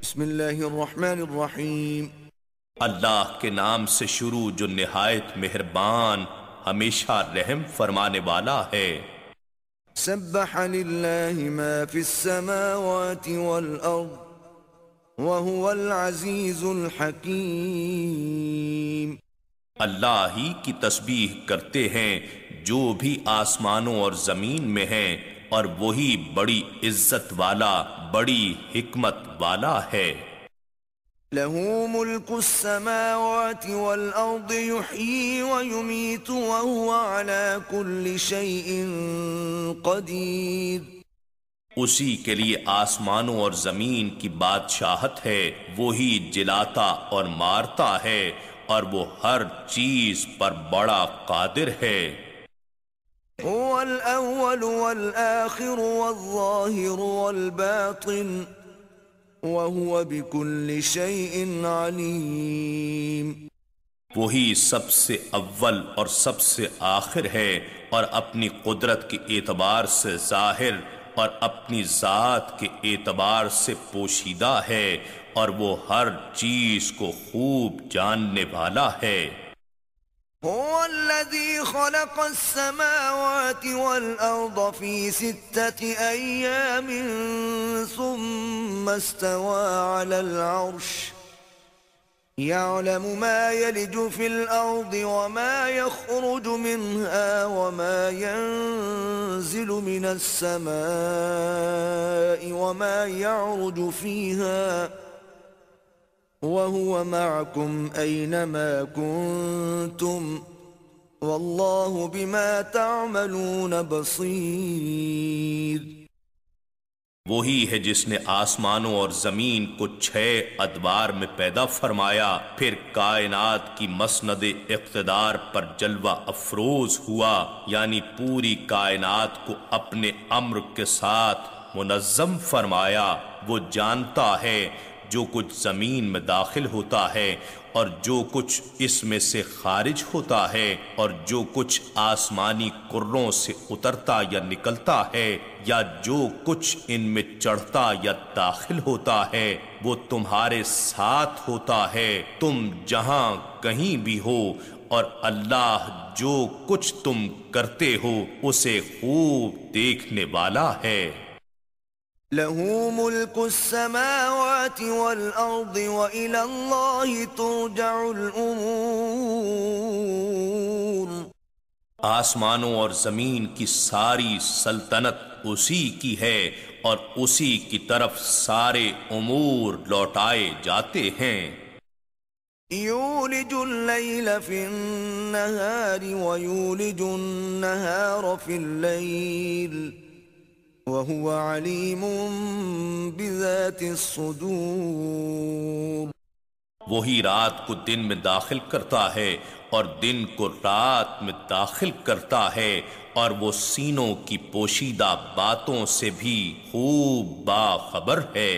بسم اللہ الرحمن الرحیم۔ اللہ کے نام سے شروع جو نہایت مہربان ہمیشہ رحم فرمانے والا ہے۔ سبح للہ ما فی السماوات والارض وهو العزیز الحکیم۔ اللہ ہی کی تسبیح کرتے ہیں جو بھی آسمانوں اور زمین میں ہیں، اور وہی بڑی عزت والا، بڑی حکمت والا ہے۔ له ملك السماوات والأرض يحيي ويميت وهو على كل شيء قدير۔ اسی کے لیے آسمانوں اور زمین کی بادشاہت ہے، وہی جلاتا اور مارتا ہے، اور وہ ہر چیز پر بڑا قادر ہے۔ هو الأول والآخر والظاهر والباطن وَهُوَ بِكُلِّ شَيْءٍ عَلِيمٌ۔ وہی سب سے اول اور سب سے آخر ہے، اور اپنی قدرت کے اعتبار سے ظاہر اور اپنی ذات کے اعتبار سے پوشیدہ ہے، اور وہ ہر چیز کو خوب جاننے والا ہے۔ هو الذي خلق السماوات والأرض في 6 أيام ثم استوى على العرش يعلم ما يلج في الأرض وما يخرج منها وما ينزل من السماء وما يعرج فيها وَهُوَ مَعَكُمْ أَيْنَمَا كُنْتُمْ وَاللَّهُ بِمَا تَعْمَلُونَ بَصِيرٌ۔ وہی ہے جس نے آسمانوں اور زمین کو 6 ادوار میں پیدا فرمایا، پھر کائنات کی مسند اقتدار پر جلوہ افروز ہوا، یعنی پوری کائنات کو اپنے امر کے ساتھ منظم فرمایا۔ وہ جانتا ہے جو کچھ زمین میں داخل ہوتا ہے اور جو کچھ اس میں سے خارج ہوتا ہے، اور جو کچھ آسمانی کروں سے اترتا یا نکلتا ہے، یا جو کچھ ان میں چڑھتا یا داخل ہوتا ہے، وہ تمہارے ساتھ ہوتا ہے تم جہاں کہیں بھی ہو، اور اللہ جو کچھ تم کرتے ہو اسے خوب دیکھنے والا ہے۔ له ملك السماوات والأرض وإلى الله ترجع الأمور۔ آسمانوں اور زمین کی ساری سلطنت اسی کی ہے، اور اسی کی طرف سارے امور لوٹائے جاتے ہیں۔ يولج الليل في النهار ويولج النهار في الليل وَهُوَ عَلِيمٌ بِذَاتِ الصُّدُورِ۔ وہی رات کو دن میں داخل کرتا ہے اور دن کو رات میں داخل کرتا ہے، اور وہ سینوں کی پوشیدہ باتوں سے بھی خوب باخبر ہے۔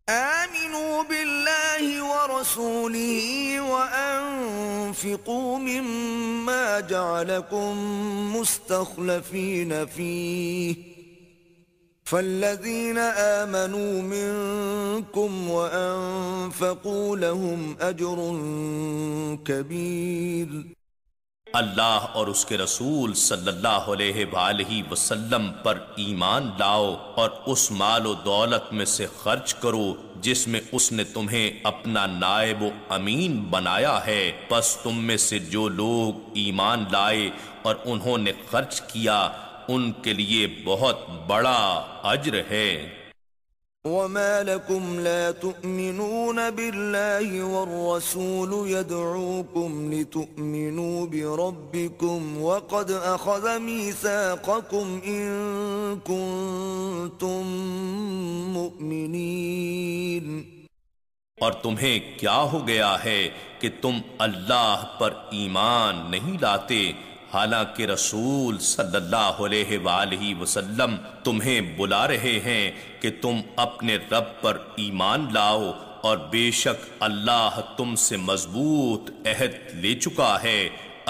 آمنوا باللہ ورسولہ وانفقوا مما جعلکم مستخلفین فیہ فالذین آمنوا منکم وانفقوا لهم اجر کبیر۔ اللہ اور اس کے رسول صلی اللہ علیہ وآلہ وسلم پر ایمان لاؤ، اور اس مال و دولت میں سے خرچ کرو جس میں اس نے تمہیں اپنا نائب و امین بنایا ہے، پس تم میں سے جو لوگ ایمان لائے اور انہوں نے خرچ کیا ان کے لیے بہت بڑا اجر ہے۔ وَمَا لَكُمْ لَا تُؤْمِنُونَ بِاللَّهِ وَالرَّسُولُ يَدْعُوكُمْ لِتُؤْمِنُوا بِرَبِّكُمْ وَقَدْ أَخَذَ مِيثَاقَكُمْ إِن كُنتُم مُّؤْمِنِينَ۔ اور تمہیں کیا ہو گیا ہے کہ تم اللہ پر ایمان نہیں لاتے، حالانکہ رسول صلی اللہ علیہ وآلہ وسلم تمہیں بلا رہے ہیں کہ تم اپنے رب پر ایمان لاؤ، اور بے شک اللہ تم سے مضبوط عہد لے چکا ہے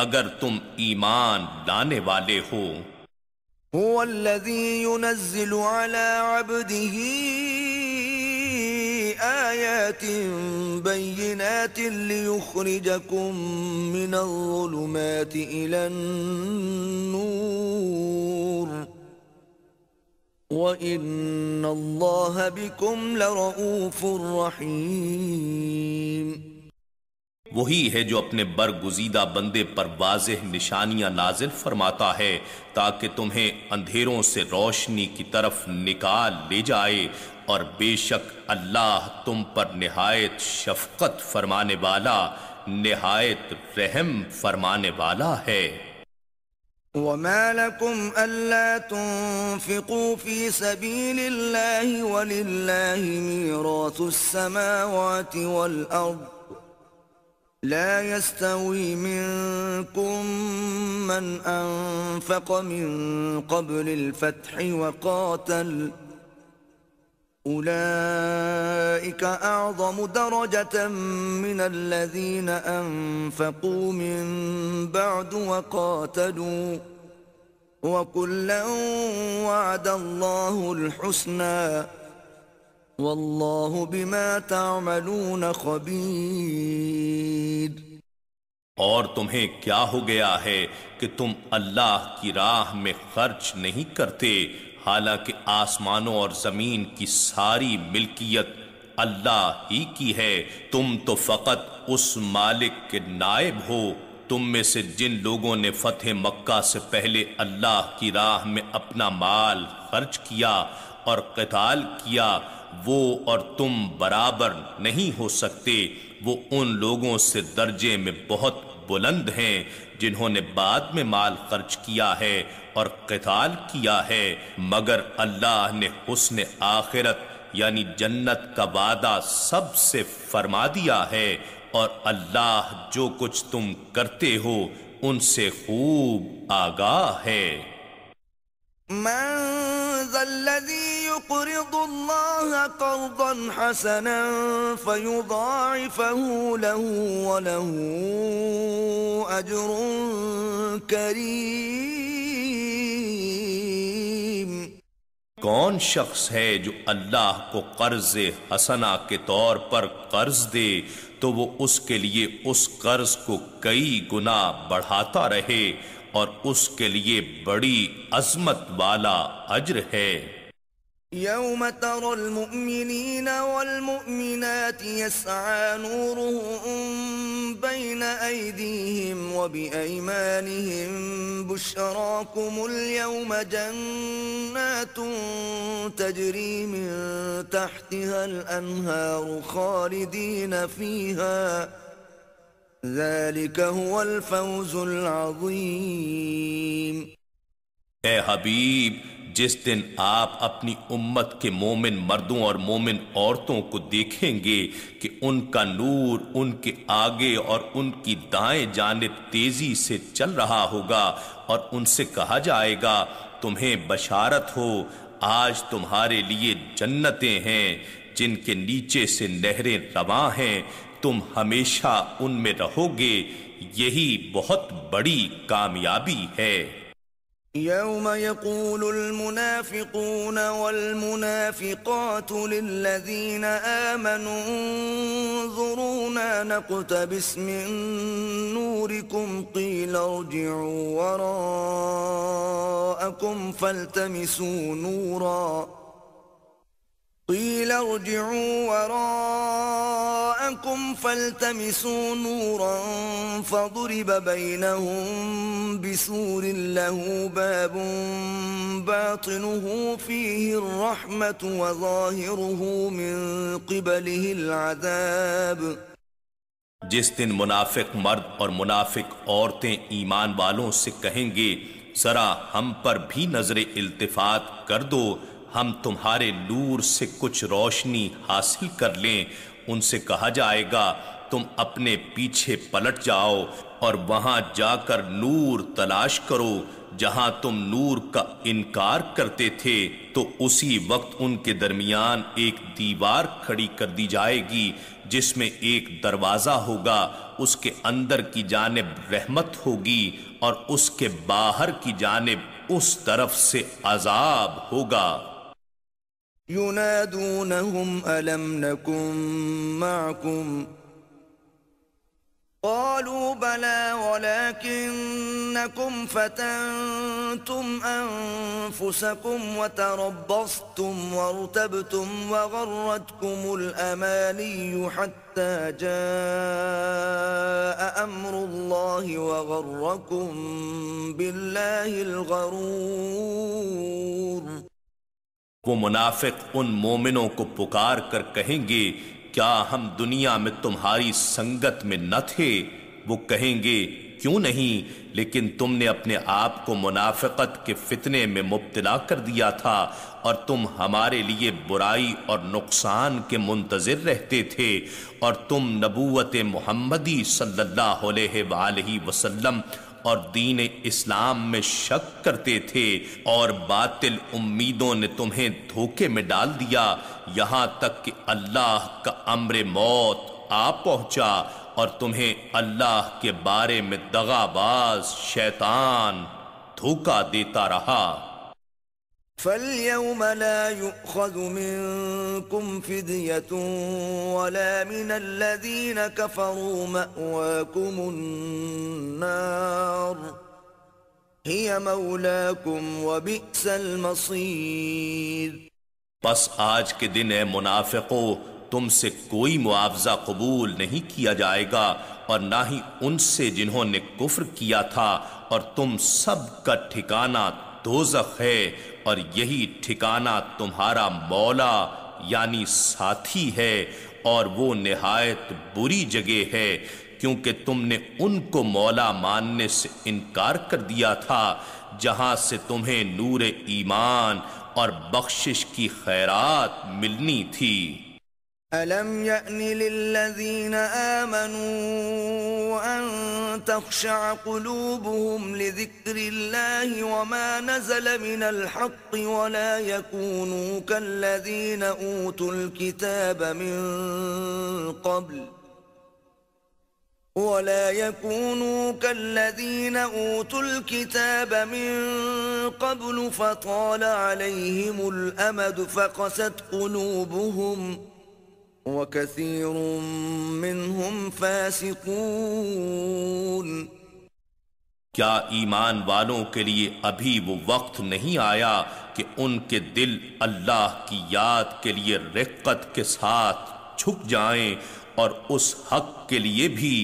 اگر تم ایمان لانے والے ہو۔ هو الذي ينزل على عبده بآيات بينات ليخرجكم من الظلمات إلى النور وَإِنَّ اللَّهَ بِكُمْ لَرَؤُوفٌ رَحِيمٌ۔ وہی ہے جو اپنے برگزیدہ بندے پر واضح نشانیاں نازل فرماتا ہے تاکہ تمہیں اندھیروں سے روشنی کی طرف نکال لے جائے، اور بے شک اللہ تم پر نہایت شفقت فرمانے والا، نہایت رحم فرمانے والا ہے۔ وَمَا لَكُمْ أَلَّا تُنْفِقُوا فِي سَبِيلِ اللَّهِ وَلِلَّهِ مِيرَاثُ السَّمَاوَاتِ وَالْأَرْضِ لَا يَسْتَوِي مِنكُم مَّنْ أَنفَقَ مِن قَبْلِ الْفَتْحِ وَقَاتَلَ أُولَئِكَ أَعْظَمُ دَرَجَةً مِّنَ الَّذِينَ أَنفَقُوا مِن بَعْدُ وَقَاتَلُوا وَكُلًّا وَعَدَ اللَّهُ الْحُسْنَى وَاللَّهُ بِمَا تَعْمَلُونَ خَبِيرٌ۔ اور تمہیں کیا ہو گیا ہے کہ تم اللہ کی راہ میں خرچ نہیں کرتے، حالانکہ آسمانوں اور زمین کی ساری ملکیت اللہ ہی کی ہے، تم تو فقط اس مالک کے نائب ہو۔ تم میں سے جن لوگوں نے فتح مکہ سے پہلے اللہ کی راہ میں اپنا مال خرچ کیا اور قتال کیا، وہ اور تم برابر نہیں ہو سکتے، وہ ان لوگوں سے درجے میں بہت بلند ہیں جنہوں نے بعد میں مال خرچ کیا ہے اور قتال کیا ہے، مگر اللہ نے حسن آخرت یعنی جنت کا وعدہ سب سے فرما دیا ہے، اور اللہ جو کچھ تم کرتے ہو ان سے خوب آگاہ ہے۔ من ذا الذي يقرض الله قرضا حسنا فيضاعفه له وله أجر كريم؟ کون شخص ہے جو اللہ کو قرض حسنہ کے طور پر قرض دے تو وہ اس کے لیے اس قرض کو کئی گنا بڑھاتا رہے، اور اس کے لیے بڑی عظمت والا اجر ہے۔ يوم ترى المؤمنين والمؤمنات يسعى نورهم بين أيديهم وبأيمانهم بشراكم اليوم جنات تجري من تحتها الأنهار خالدين فيها ذلك هو الفوز العظيم۔ اے حبیب، جس دن آپ اپنی امت کے مومن مردوں اور مومن عورتوں کو دیکھیں گے کہ ان کا نور ان کے آگے اور ان کی دائیں جانب تیزی سے چل رہا ہوگا، اور ان سے کہا جائے گا تمہیں بشارت ہو، آج تمہارے لیے جنتیں ہیں جن کے نیچے سے نہریں رواں ہیں، تم ہمیشہ ان میں رہو گے، یہی بہت بڑی کامیابی ہے۔ يوم يقول المنافقون والمنافقات للذين آمنوا انظرونا نقتبس من نوركم قيل ارجعوا وراءكم فالتمسوا نورا فضرب بينهم بسور له باب باطنه فيه الرحمة وظاهره من قبله العذاب۔ جس دن منافق مرد اور منافق عورتیں ایمان والوں سے کہیں گے ذرا ہم پر بھی نظر التفات کر دو، ہم تمہارے نور سے کچھ روشنی حاصل کر لیں، ان سے کہا جائے گا تم اپنے پیچھے پلٹ جاؤ اور وہاں جا کر نور تلاش کرو، جہاں تم نور کا انکار کرتے تھے تو اسی وقت ان کے درمیان ایک دیوار کھڑی کر دی جائے گی جس میں ایک دروازہ ہوگا، اس کے اندر کی جانب رحمت ہوگی اور اس کے باہر کی جانب اس طرف سے عذاب ہوگا۔ ينادونهم ألم نكن معكم قالوا بلى ولكنكم فتنتم أنفسكم وتربصتم وارتبتم وغرتكم الأماني حتى جاء أمر الله وغركم بالله الغرور. وہ منافق ان مومنوں کو پکار کر کہیں گے کیا ہم دنیا میں تمہاری سنگت میں نہ تھے؟ وہ کہیں گے کیوں نہیں، لیکن تم نے اپنے آپ کو منافقت کے فتنے میں مبتلا کر دیا تھا اور تم ہمارے لیے برائی اور نقصان کے منتظر رہتے تھے، اور تم نبوت محمدی صلی اللہ علیہ وآلہ وسلم اور دین اسلام میں شک کرتے تھے، اور باطل امیدوں نے تمہیں دھوکے میں ڈال دیا، یہاں تک کہ اللہ کا امر موت آ پہنچا اور تمہیں اللہ کے بارے میں دغاباز شیطان دھوکا دیتا رہا۔ فَالْيَوْمَ لَا يُؤْخَذُ مِنكُمْ فِدْيَةٌ وَلَا مِنَ الَّذِينَ كَفَرُوا مَأْوَاكُمُ النَّارُ هِيَ مَوْلَاكُمْ وَبِئْسَ الْمَصِيرُ۔ بس آج کے دن اے منافقو تم سے کوئی معاوضہ قبول نہیں کیا جائے گا، اور نہ ہی ان سے جنہوں نے کفر کیا تھا، اور تم سب کا ٹھکانہ دوزخ ہے، اور یہی ٹھکانہ تمہارا مولا یعنی ساتھی ہے، اور وہ نہایت بری جگہ ہے، کیونکہ تم نے ان کو مولا ماننے سے انکار کر دیا تھا جہاں سے تمہیں نور ایمان اور بخشش کی خیرات ملنی تھی۔ أَلَمْ يَأْنِ لِلَّذِينَ آمَنُوا أَن تَخْشَعَ قُلُوبُهُمْ لِذِكْرِ اللَّهِ وَمَا نَزَلَ مِنَ الْحَقِّ وَلَا يَكُونُوا كَالَّذِينَ أُوتُوا الْكِتَابَ مِنْ قَبْلُ فَطَالَ عَلَيْهِمُ الْأَمَدُ فَقَسَتْ قُلُوبُهُمْ وَكَثِيرٌ مِّنْهُمْ فَاسِقُونَ۔ کیا ایمان والوں کے لیے ابھی وہ وقت نہیں آیا کہ ان کے دل اللہ کی یاد کے لیے رقت کے ساتھ جھک جائیں، اور اس حق کے لیے بھی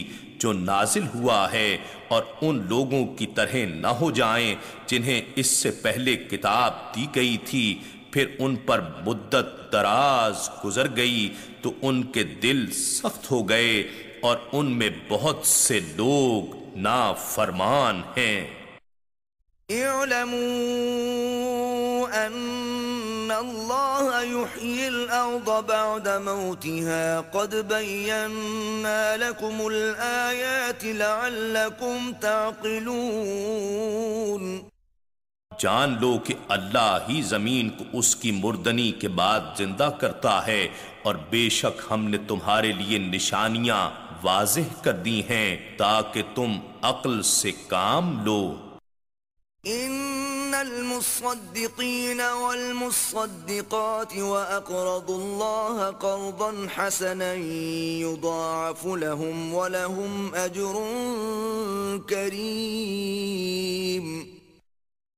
جو نازل ہوا ہے، اور ان لوگوں کی طرح نہ ہو جائیں جنہیں اس سے پہلے کتاب دی گئی تھی، پھر ان پر مدت دراز گزر گئی تو ان کے دل سخت ہو گئے، اور ان میں بہت سے لوگ نافرمان ہیں۔ اعلموا ان اللہ یحیی الارض بعد موتها قد بینا لکم الآیات لعلکم تعقلون۔ جان لو کہ اللہ ہی زمین کو اس کی مردنی کے بعد زندہ کرتا ہے، اور بے شک ہم نے تمہارے لیے نشانیاں واضح کر دی ہیں تاکہ تم عقل سے کام لو۔ ان المصدقین والمصدقات واقرضوا اللہ قرضا حسنا یضاعف لهم ولهم اجر کریم۔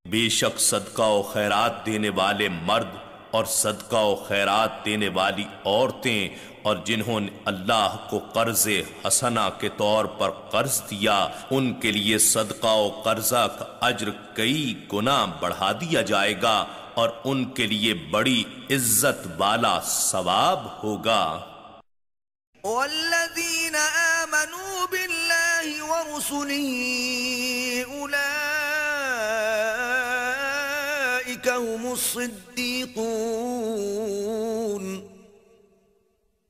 بے شک صدقہ و خیرات دینے والے مرد اور صدقہ و خیرات دینے والی عورتیں، اور جنہوں نے اللہ کو قرض حسنہ کے طور پر قرض دیا، ان کے لیے صدقہ و قرضہ کا اجر کئی گنا بڑھا دیا جائے گا، اور ان کے لیے بڑی عزت والا ثواب ہوگا۔ والذین آمنوا باللہ ورسلہ اولئک هم الصدیقون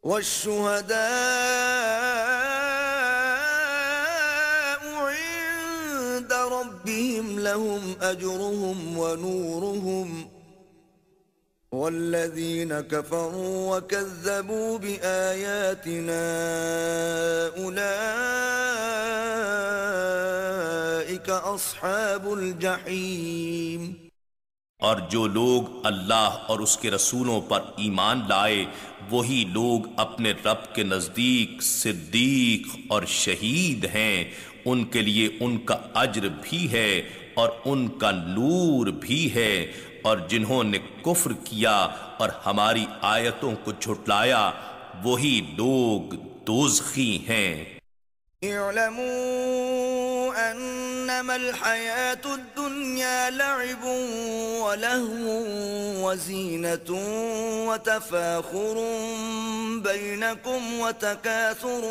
والشهداء عند ربهم لهم أجرهم ونورهم والذين كفروا وكذبوا بآياتنا أولئك أصحاب الجحيم۔ اور جو لوگ اللہ اور اس کے رسولوں پر ایمان لائے وہی لوگ اپنے رب کے نزدیک صدیق اور شہید ہیں، ان کے لیے ان کا اجر بھی ہے اور ان کا نور بھی ہے، اور جنہوں نے کفر کیا اور ہماری آیتوں کو جھٹلایا وہی لوگ دوزخی ہیں۔ اعلموا انما الحياة الدنيا لعب ولهو وزينة وتفاخر بينكم وتكاثر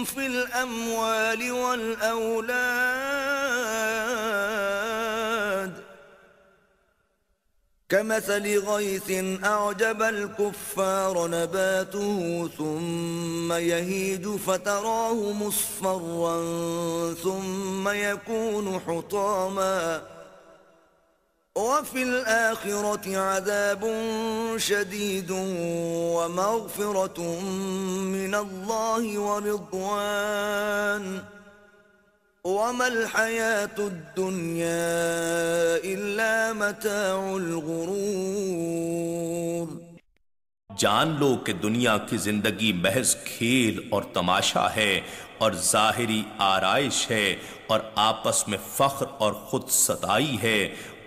في الأموال والأولاد كمثل غيث أعجب الكفار نباته ثم يهيج فتراه مصفرا ثم يكون حطاما وفي الآخرة عذاب شديد ومغفرة من الله ورضوان وَمَا الْحَيَاةُ الدُّنْيَا إِلَّا مَتَاعُ الْغُرُورِ۔ جان لو کہ دنیا کی زندگی محض کھیل اور تماشا ہے اور ظاہری آرائش ہے اور آپس میں فخر اور خود ستائی ہے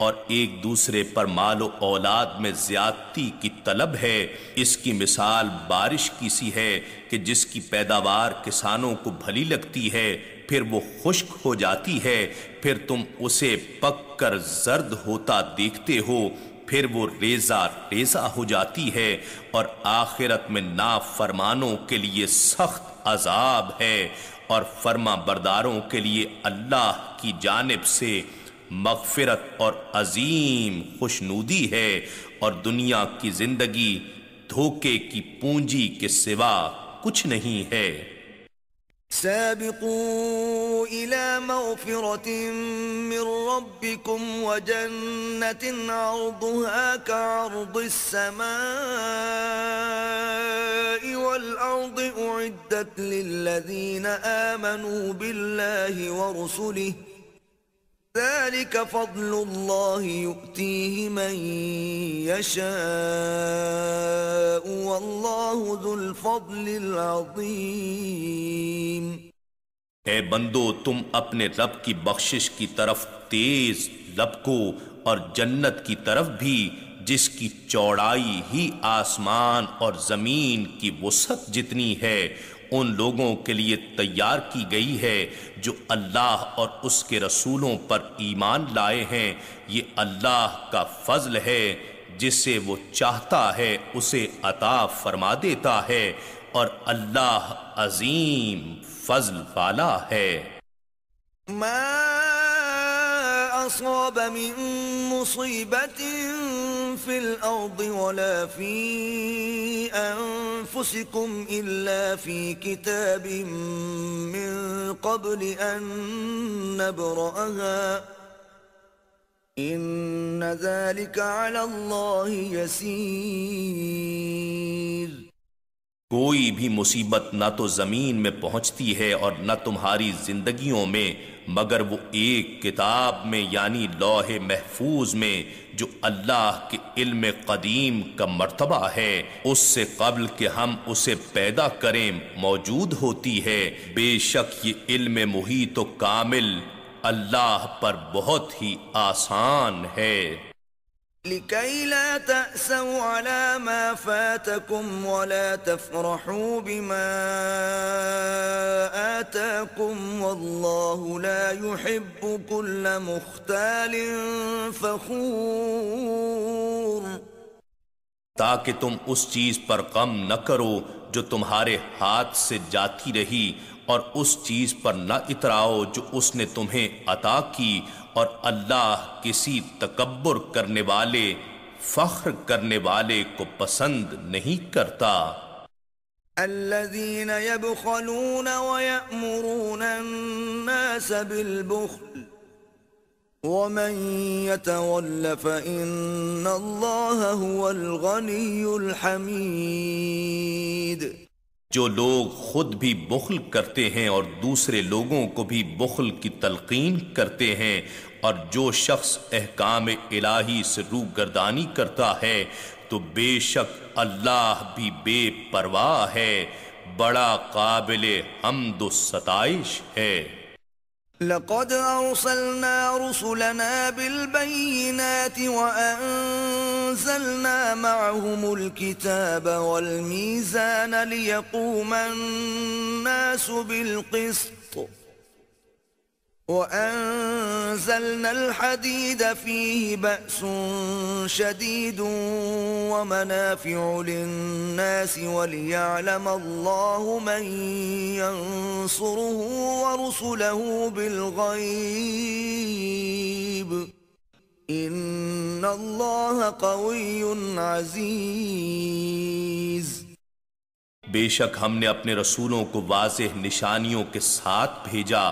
اور ایک دوسرے پر مال و اولاد میں زیادتی کی طلب ہے۔ اس کی مثال بارش کی سی ہے کہ جس کی پیداوار کسانوں کو بھلی لگتی ہے پھر وہ خشک ہو جاتی ہے، پھر تم اسے پک کر زرد ہوتا دیکھتے ہو، پھر وہ ریزہ ریزہ ہو جاتی ہے، اور آخرت میں نافرمانوں کے لیے سخت عذاب ہے، اور فرما برداروں کے لیے اللہ کی جانب سے مغفرت اور عظیم خوشنودی ہے، اور دنیا کی زندگی دھوکے کی پونجی کے سوا کچھ نہیں ہے۔ سابقوا إلى مغفرة من ربكم وجنة عرضها كعرض السماء والأرض أعدت للذين آمنوا بالله ورسله ذلك فضل الله يؤتيه من يشاء والله ذو الفضل العظيم۔ اے بندو تم اپنے رب کی بخشش کی طرف تیز لپکو، اور جنت کی طرف بھی جس کی چوڑائی ہی آسمان اور زمین کی وسعت جتنی ہے، ان لوگوں کے لیے تیار کی گئی ہے جو اللہ اور اس کے رسولوں پر ایمان لائے ہیں۔ یہ اللہ کا فضل ہے، جسے وہ چاہتا ہے اسے عطا فرما دیتا ہے، اور اللہ عظیم فضل والا ہے۔ ما أصاب من مصيبة في الأرض ولا في أنفسكم إلا في كتاب من قبل أن نبرأها إن ذلك على الله يسير۔ کوئی بھی مصیبت نہ تو زمین میں پہنچتی ہے اور نہ تمہاری زندگیوں میں، مگر وہ ایک کتاب میں یعنی لوح محفوظ میں جو اللہ کے علم قدیم کا مرتبہ ہے، اس سے قبل کہ ہم اسے پیدا کریں موجود ہوتی ہے۔ بے شک یہ علم محیط و کامل اللہ پر بہت ہی آسان ہے۔ لكي لا تأسوا على ما فاتكم ولا تفرحوا بما آتاكم والله لا يحب كل مختال فخور۔ تاکہ تم اس چیز پر غم نہ کرو جو تمہارے ہاتھ سے جاتی رہی، اور اس چیز پر نہ اتراؤ جو اس نے تمہیں عطا کی، اور اللہ کسی تکبر کرنے والے فخر کرنے والے کو پسند نہیں کرتا۔ الذين يبخلون ويأمرون الناس بالبخل ومن يتول فإن الله هو الغني الحميد۔ جو لوگ خود بھی بخل کرتے ہیں اور دوسرے لوگوں کو بھی بخل کی تلقین کرتے ہیں، اور جو شخص احکام الہی سے روگردانی کرتا ہے تو بے شک اللہ بھی بے پرواہ ہے، بڑا قابل حمد و ستائش ہے۔ لقد أرسلنا رسلنا بالبينات وأنزلنا معهم الكتاب والميزان ليقوم الناس بالقسط وأنزلنا الحديد فيه بأس شديد ومنافع للناس وليعلم الله من ينصره ورسله بالغيب إن الله قوي عزيز۔ بے شک ہم نے اپنے رسولوں کو واضح نشانیوں کے ساتھ بھیجا،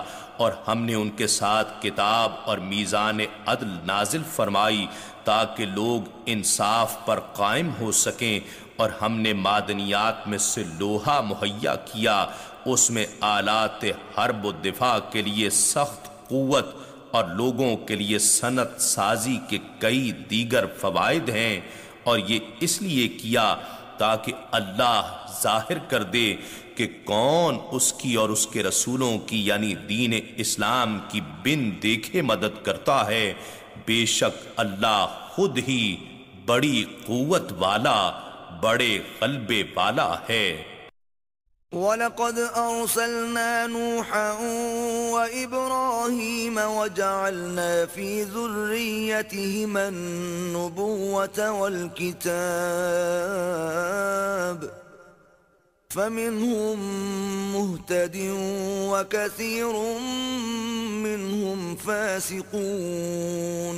اور ہم نے ان کے ساتھ کتاب اور میزان عدل نازل فرمائی تاکہ لوگ انصاف پر قائم ہو سکیں، اور ہم نے معدنیات میں سے لوہا مہیا کیا، اس میں آلات حرب و دفاع کے لیے سخت قوت اور لوگوں کے لیے صنعت سازی کے کئی دیگر فوائد ہیں، اور یہ اس لیے کیا تاکہ اللہ ظاہر کر دے کہ کون اس کی اور اس کے رسولوں کی یعنی دین اسلام کی بن دیکھے مدد کرتا ہے، بے شک اللہ خود ہی بڑی قوت والا، بڑے غلبے والا ہے۔ وَلَقَدْ أَرْسَلْنَا نُوحًا وَإِبْرَاهِيمَ وَجَعَلْنَا فِي ذُرِّيَّتِهِمَا النُّبُوَّةَ وَالْكِتَابَ فَمِنْهُمْ مُهْتَدٍ وَكَثِيرٌ مِّنْهُمْ فَاسِقُونَ۔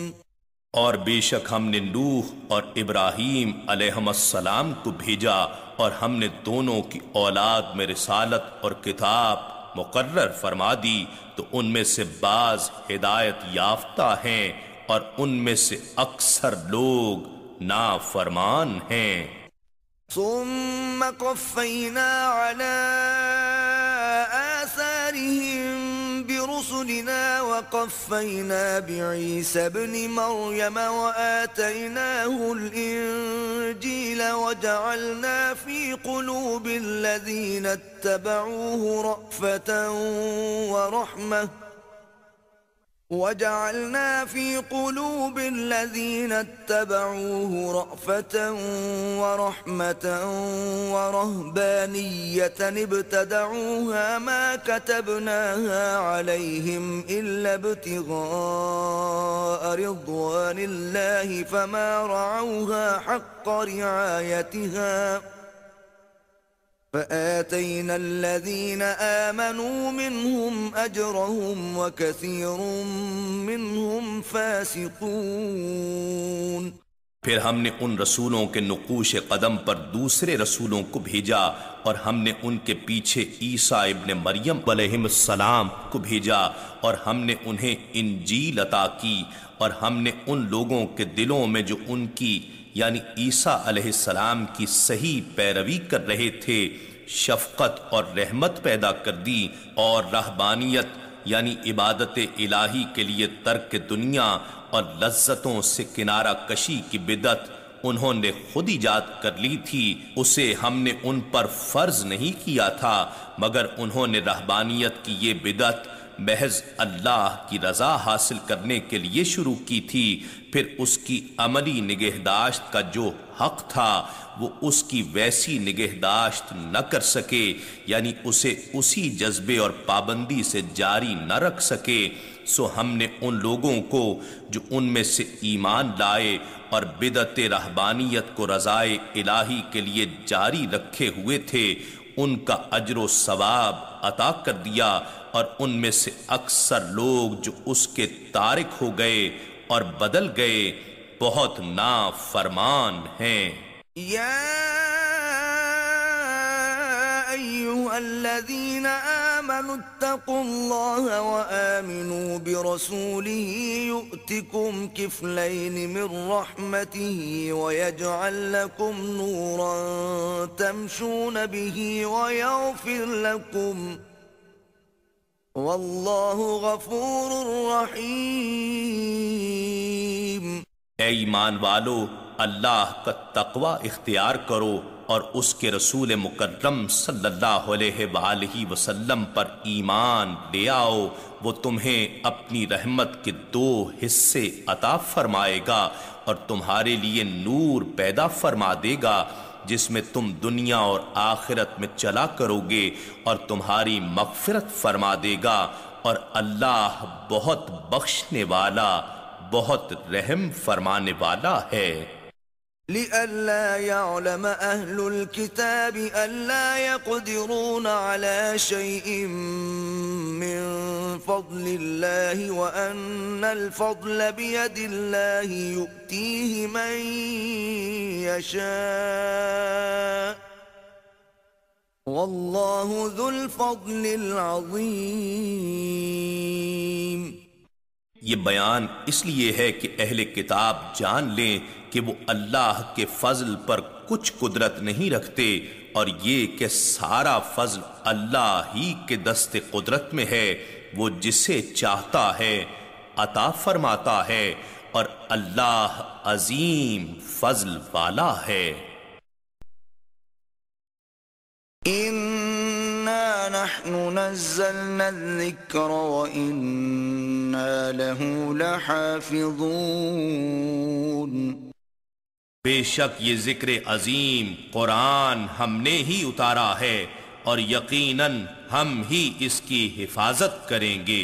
اور بے شک ہم نے نوح اور ابراہیم علیہم السلام کو بھیجا، اور ہم نے دونوں کی اولاد میں رسالت اور کتاب مقرر فرما دی، تو ان میں سے بعض ہدایت یافتہ ہیں اور ان میں سے اکثر لوگ نافرمان ہیں۔ ثم قفينا على آثارهم برسلنا وقفينا بعيسى ابن مريم وآتيناه الإنجيل وجعلنا في قلوب الذين اتبعوه رأفة ورحمة ورهبانية ابتدعوها ما كتبناها عليهم إلا ابتغاء رضوان الله فما رعوها حق رعايتها فآتينا الذين آمنوا منهم أجرهم وكثير منهم فاسقون۔ پھر ہم نے ان رسولوں کے نقوش قدم پر دوسرے رسولوں کو بھیجا، اور ہم نے ان کے پیچھے عیسیٰ ابن مریم علیہ السلام کو بھیجا، اور ہم نے انہیں انجیل عطا کی، اور ہم نے ان لوگوں کے دلوں میں جو ان کی یعنی عیسیٰ علیہ السلام کی صحیح پیروی کر رہے تھے شفقت اور رحمت پیدا کر دی، اور رہبانیت یعنی عبادت الہی کے لیے ترک دنیا اور لذتوں سے کنارہ کشی کی بدعت انہوں نے خود ایجاد کر لی تھی، اسے ہم نے ان پر فرض نہیں کیا تھا، مگر انہوں نے رہبانیت کی یہ بدعت محض اللہ کی رضا حاصل کرنے کے لیے شروع کی تھی، پھر اس کی عملی نگہداشت کا جو حق تھا وہ اس کی ویسی نگہداشت نہ کر سکے، یعنی اسے اسی جذبے اور پابندی سے جاری نہ رکھ سکے، سو ہم نے ان لوگوں کو جو ان میں سے ایمان لائے اور بدعت رہبانیت کو رضائے الہی کے لیے جاری رکھے ہوئے تھے ان کا اجر و ثواب عطا کر دیا، اور ان میں سے اکثر لوگ جو اس کے تارک ہو گئے اور بدل گئے بہت نافرمان ہیں۔ یا ایھا الذین آمنوا آمنوا اتقوا الله وآمنوا برسوله يؤتكم كفلين من رحمته ويجعل لكم نورا تمشون به ويغفر لكم والله غفور رحيم۔ اے ایمان والو، اللہ کا تقوی اختیار کرو اور اس کے رسول مکرم صلی اللہ علیہ وآلہ وسلم پر ایمان لے آؤ، وہ تمہیں اپنی رحمت کے 2 حصے عطا فرمائے گا اور تمہارے لیے نور پیدا فرما دے گا جس میں تم دنیا اور آخرت میں چلا کرو گے، اور تمہاری مغفرت فرما دے گا، اور اللہ بہت بخشنے والا بہت رحم فرمانے والا ہے۔ لئلا يعلم أهل الكتاب ألا يقدرون على شيء من فضل الله وأن الفضل بيد الله يؤتيه من يشاء والله ذو الفضل العظيم۔ یہ بیان اس لیے ہے کہ اہل کتاب جان لیں کہ وہ اللہ کے فضل پر کچھ قدرت نہیں رکھتے، اور یہ کہ سارا فضل اللہ ہی کے دست قدرت میں ہے، وہ جسے چاہتا ہے عطا فرماتا ہے، اور اللہ عظیم فضل والا ہے۔ إِنَّا نَحْنُ نَزَّلْنَا الذِّكْرَ وَإِنَّا لَهُ لَحَافِظُونَ۔ بے شک یہ ذکر عظیم قرآن ہم نے ہی اتارا ہے، اور یقیناً ہم ہی اس کی حفاظت کریں گے۔